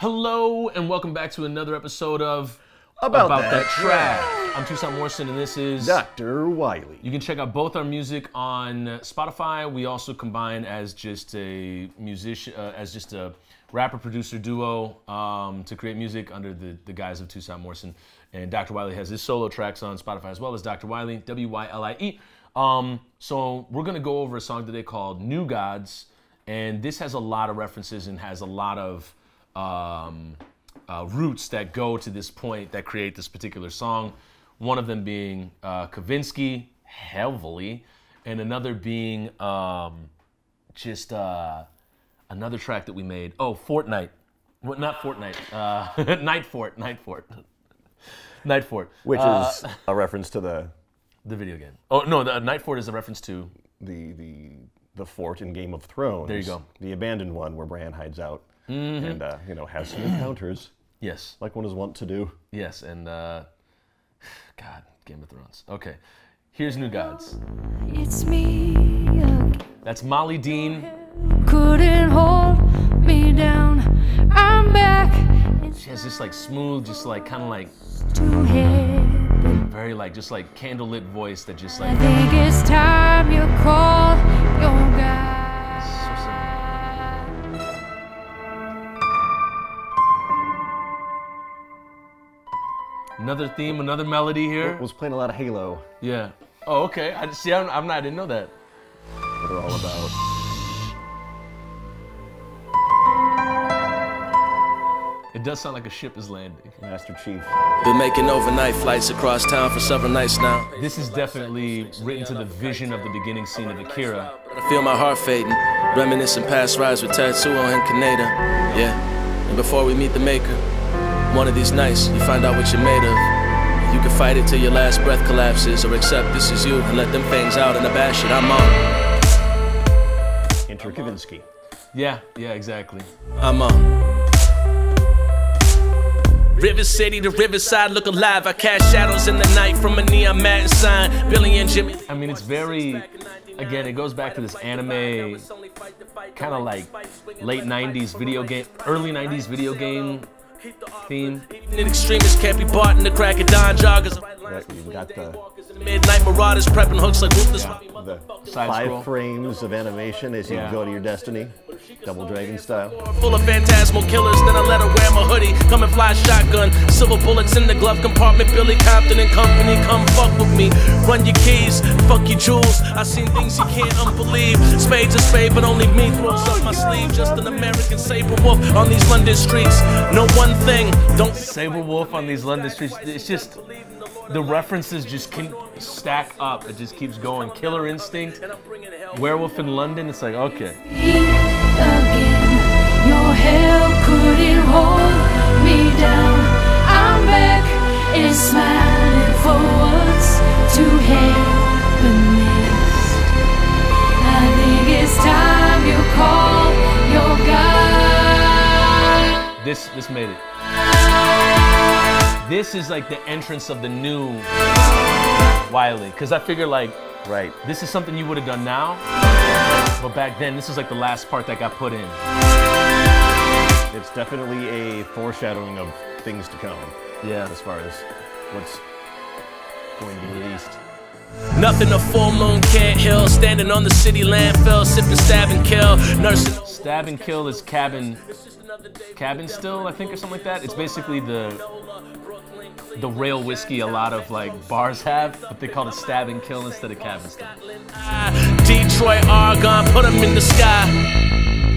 Hello and welcome back to another episode of About That Track. I'm Toussaint Morrison and this is Dr. Wylie. You can check out both our music on Spotify. We also combine as just a musician, as just a rapper-producer duo to create music under the guise of Toussaint Morrison. And Dr. Wylie has his solo tracks on Spotify as well as Dr. Wylie, W-Y-L-I-E. So we're gonna go over a song today called New Gods, and this has a lot of references and has a lot of roots that go to this point that create this particular song. One of them being Kavinsky, heavily, and another being just another track that we made. Oh, Fortnite. Well, not Fortnite. Night Fort. Which is a reference to the video game. Oh, no, the Night Fort is a reference to the fort in Game of Thrones. There you go. The abandoned one where Bran hides out and has some encounters. Yes. Like one is wont to do. Yes, and God, Game of Thrones. Okay, here's New Gods. It's me again. That's Molly Dean. Couldn't hold me down. I'm back. She has this like smooth, just like kind of like To heaven. very like just like candlelit voice that just I like. think it's time you call your guy. Another theme, another melody here. Was playing a lot of Halo. Yeah. Oh, okay. I didn't know that. What they're all about. It does sound like a ship is landing. Master Chief. Been making overnight flights across town for several nights now. This is definitely written to the vision of the beginning scene of Akira. I feel my heart fading, reminiscing past rides with Tatsuo and Kaneda. Yeah, and before we meet the maker, one of these nights you find out what you're made of. You can fight it till your last breath collapses, or accept this is you and let them fangs out and abash it. I'm on. Enter Kavinsky. Yeah, exactly. I'm on. River City to Riverside, look alive. I cast shadows in the night from a neon Madden sign. Billy and Jimmy. I mean, it's very, again, it goes back to this anime, kind of like late 90s video game, early 90s video game theme. Even extremists can't be bought in the crack of dawn joggers. Right, you've got the Midnight marauders prepping hooks like ruthless. Side scroll. 5 frames of animation as you go to your destiny. Double Dragon style. Full of phantasmal killers, then I let her wear my hoodie. Come and fly shotgun, silver bullets in the glove compartment. Billy Compton and company, come fuck with me. Run your keys, fuck your jewels. I seen things you can't unbelieve. Spade's a spade, but only me throws up my sleeve. Just an American saber wolf on these London streets. No one thing, don't Saber Wolf on these London streets. It's just, the references just can stack up. It just keeps going. Killer Instinct, Werewolf in London. It's like, okay. Again, your hell couldn't hold me down. I'm back and smiling for once to happiness. I think it's time you call your guy. This made it. This is like the entrance of the new Wylie, because I figure like, Right. this is something you would have done now, but back then this is like the last part that got put in. It's definitely a foreshadowing of things to come. Yeah. As far as what's going to be released. nothing a full moon can't heal. Standing on the city landfill, sipping stab and kill. Nursing. Stab and Kill is cabin still, I think, or something like that. It's basically the rail whiskey a lot of like bars have, but they call it Stab and Kill instead of cabin still. Detroit, Argonne, put them in the sky.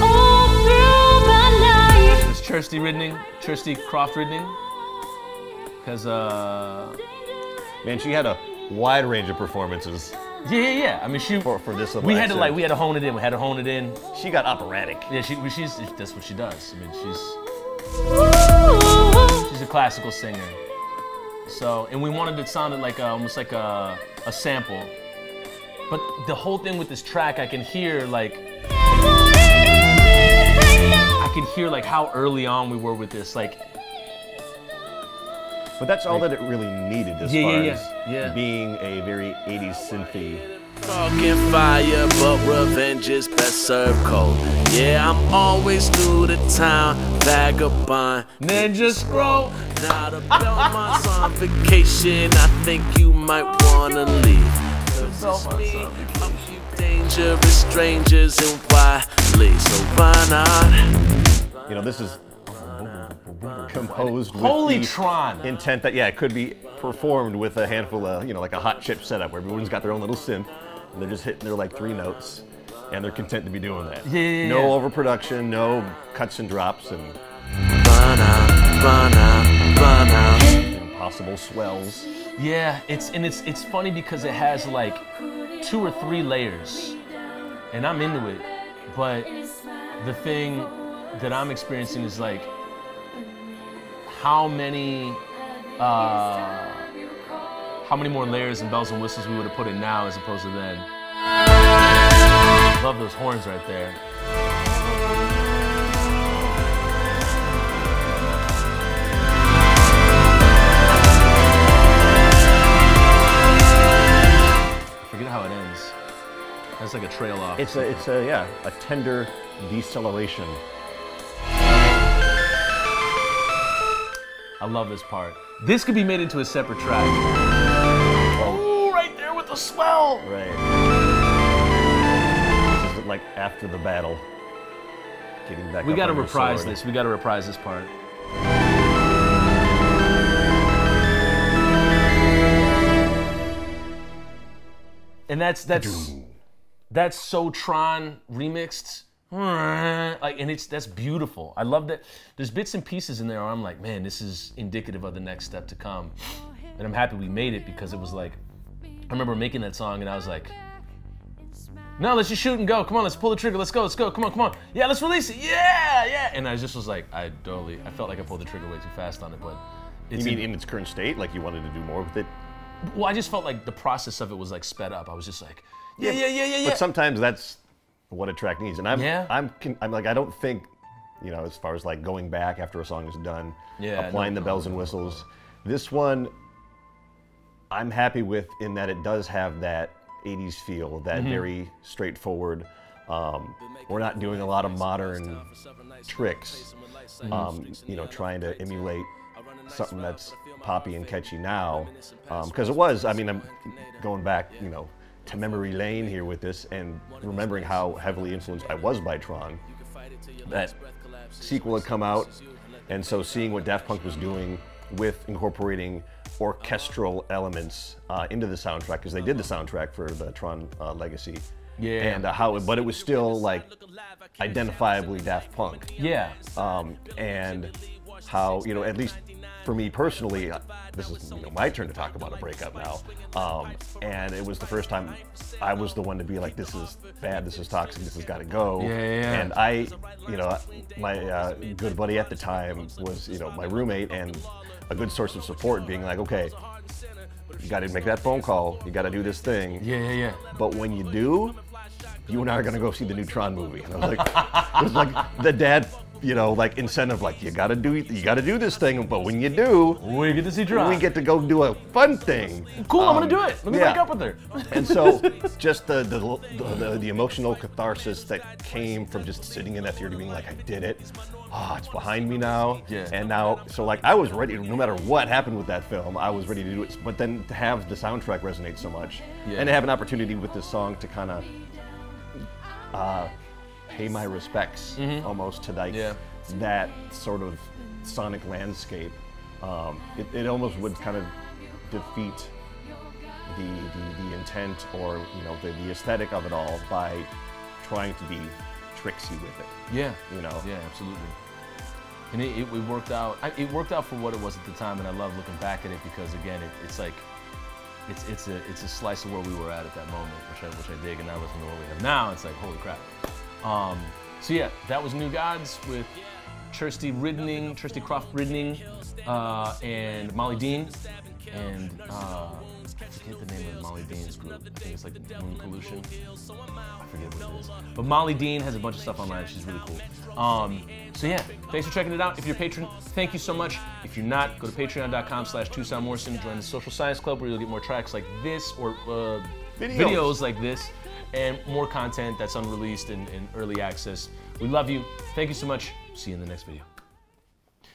All through the night. It's Kirsty Croft Ridning, because Man, she had a wide range of performances yeah. I mean, for this little we had to excerpt. hone it in. She got operatic. Yeah, that's what she does. I mean, she's a classical singer. So, and we wanted it sounded like almost like a sample. But the whole thing with this track, I can hear like how early on we were with this, like. But that's all that it really needed as far as yeah. being a very 80s synthy Talking fire, but revenge is best served cold. Yeah, I'm always through the town, vagabond. Ninja scroll. Now the Belmont's on vacation, I think you might wanna leave. 'Cause it's me, a few dangerous strangers in Wylie, so why not? You know, this is composed with Holy the Tron. intent that, yeah, it could be performed with a handful of, you know, like a hot chip setup where everyone's got their own little synth and they're just hitting their like 3 notes and they're content to be doing that. Yeah. No overproduction, no cuts and drops and impossible swells. Yeah, it's funny because it has like 2 or 3 layers, and I'm into it. But the thing that I'm experiencing is like how many more layers and bells and whistles we would have put in now as opposed to then. Love those horns right there. Forget how it ends. That's like a trail off. It's a tender deceleration. I love this part. This could be made into a separate track. Oh, right there with the swell. Right. This is like after the battle. Getting back. We got to reprise this. We got to reprise this part. And that's so Tron remixed. Like, and that's beautiful. I love that. There's bits and pieces in there where I'm like, man, this is indicative of the next step to come. And I'm happy we made it because it was like, I remember making that song and I was like, no, let's just shoot and go. Come on, let's pull the trigger. Let's go, let's go. Come on. Yeah, let's release it. Yeah. And I just was like, I felt like I pulled the trigger way too fast on it, but You mean in its current state? Like you wanted to do more with it? Well, I just felt like the process of it was like sped up. I was just like, yeah. But sometimes that's what a track needs, and I'm like, I don't think, you know, as far as like going back after a song is done, applying the bells and whistles. This one, I'm happy with in that it does have that 80s feel, that very straightforward. We're not doing a lot of modern tricks, you know, trying to emulate something that's poppy and catchy now, because it was. I mean, I'm going back, you know, to memory lane here with this and remembering how heavily influenced I was by Tron. That sequel had come out, and so seeing what Daft Punk was doing with incorporating orchestral elements into the soundtrack, because they did the soundtrack for the Tron Legacy. Yeah. And but it was still like identifiably Daft Punk. Yeah. And how, you know, at least for me personally, this is, you know, my turn to talk about a breakup now. And it was the first time I was the one to be like, this is bad, this is toxic, this has got to go. Yeah. And I, you know, my good buddy at the time was, you know, my roommate and a good source of support, being like, okay, you got to make that phone call, you got to do this thing. Yeah. But when you do, you and I are going to go see the new Tron movie. And I was like, it was like the dad, you know, like incentive, like you gotta do this thing, but when you do, we get to see Tron. We get to go do a fun thing. Cool, I'm gonna do it. Let me break up with her. And so, just the emotional catharsis that came from just sitting in that theater, being like, I did it. Oh, it's behind me now. Yeah. And now, so like I was ready. No matter what happened with that film, I was ready to do it. But then to have the soundtrack resonate so much, and to have an opportunity with this song to kind of pay my respects almost to like that sort of sonic landscape. It almost would kind of defeat the intent or, you know, the aesthetic of it all by trying to be tricksy with it. Yeah. You know. Yeah, absolutely. And it worked out. It worked out for what it was at the time, and I love looking back at it because again, it's like it's a slice of where we were at that moment, which I dig, and now looking at what we have now, it's like holy crap. So yeah, that was New Gods with Kirsty Croft Ridning, and Molly Dean, and I forget the name of Molly Dean's group. I think it's like Moon Pollution. I forget what it is. But Molly Dean has a bunch of stuff online. She's really cool. So yeah, thanks for checking it out. If you're a patron, thank you so much. If you're not, go to patreon.com/Toussaint Morrison. Join the Social Science Club where you'll get more tracks like this or videos like this and more content that's unreleased and early access. We love you. Thank you so much. See you in the next video.